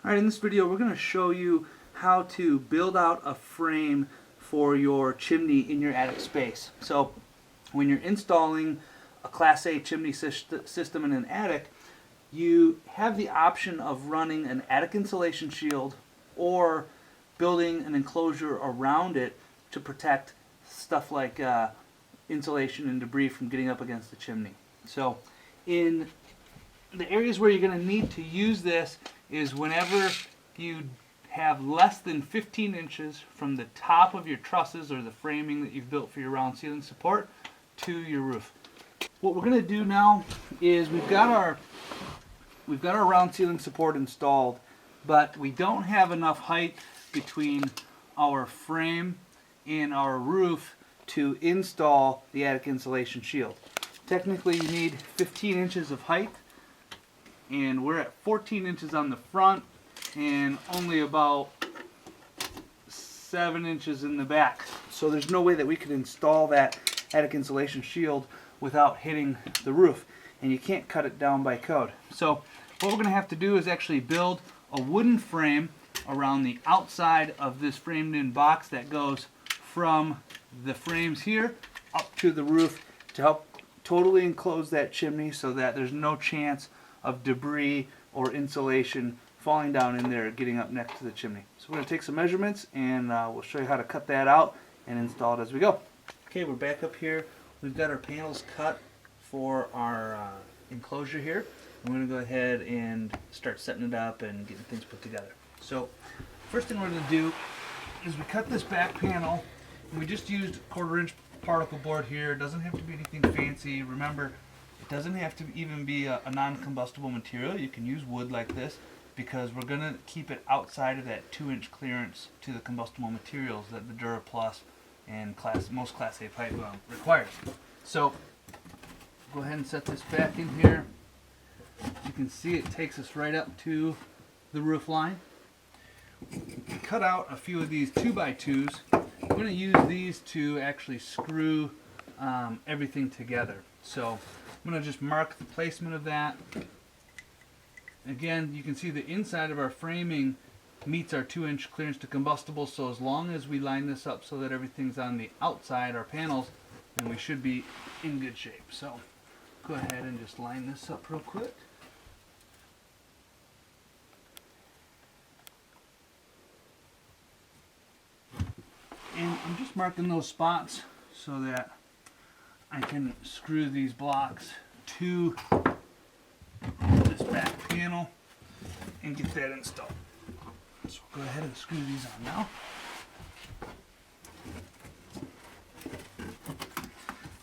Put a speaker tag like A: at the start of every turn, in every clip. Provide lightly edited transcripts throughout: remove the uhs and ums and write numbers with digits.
A: Alright, in this video we're going to show you how to build out a frame for your chimney in your attic space. So when you're installing a Class A chimney system in an attic, you have the option of running an attic insulation shield or building an enclosure around it to protect stuff like insulation and debris from getting up against the chimney. So in the areas where you're going to need to use this is whenever you have less than 15 inches from the top of your trusses or the framing that you've built for your round ceiling support to your roof. What we're going to do now is we've got our round ceiling support installed, but we don't have enough height between our frame and our roof to install the attic insulation shield. Technically you need 15 inches of height, and we're at 14 inches on the front and only about 7 inches in the back. So there's no way that we could install that attic insulation shield without hitting the roof, and you can't cut it down by code. So what we're going to have to do is actually build a wooden frame around the outside of this framed in box that goes from the frames here up to the roof to help totally enclose that chimney so that there's no chance of debris or insulation falling down in there getting up next to the chimney. So we're going to take some measurements and we'll show you how to cut that out and install it as we go. Okay, we're back up here. We've got our panels cut for our enclosure here. I'm going to go ahead and start setting it up and getting things put together. So first thing we're going to do is we cut this back panel, and we just used 1/4 inch particle board here. It doesn't have to be anything fancy. Remember, it doesn't have to even be a non-combustible material. You can use wood like this because we're going to keep it outside of that 2-inch clearance to the combustible materials that the DuraPlus and most Class A pipe requires. So go ahead and set this back in here. You can see it takes us right up to the roof line. Cut out a few of these 2x2s. I'm going to use these to actually screw everything together. So I'm going to just mark the placement of that. Again, you can see the inside of our framing meets our 2-inch clearance to combustible, so as long as we line this up so that everything's on the outside, our panels, then we should be in good shape. So go ahead and just line this up real quick. And I'm just marking those spots so that I can screw these blocks to this back panel and get that installed. So we'll go ahead and screw these on now.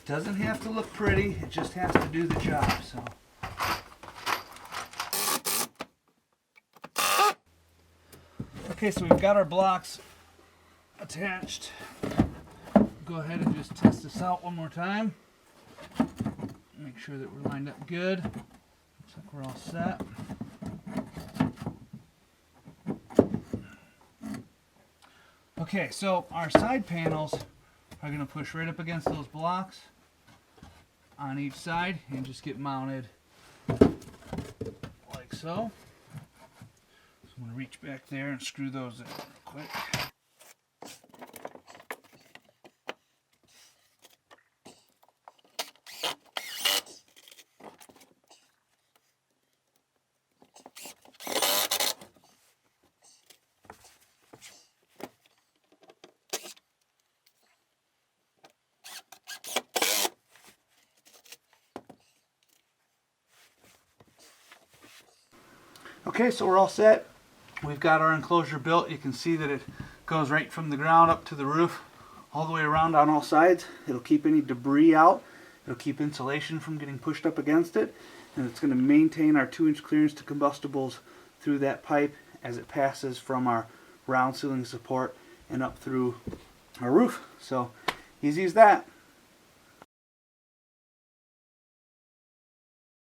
A: Doesn't have to look pretty, it just has to do the job. So okay, so we've got our blocks attached. Go ahead and just test this out one more time. Make sure that we're lined up good. Looks like we're all set. Okay, so our side panels are going to push right up against those blocks on each side and just get mounted like so. So I'm going to reach back there and screw those in real quick. Okay, so we're all set. We've got our enclosure built. You can see that it goes right from the ground up to the roof, all the way around on all sides. It'll keep any debris out. It'll keep insulation from getting pushed up against it. And it's going to maintain our 2-inch clearance to combustibles through that pipe as it passes from our round ceiling support and up through our roof. So easy as that.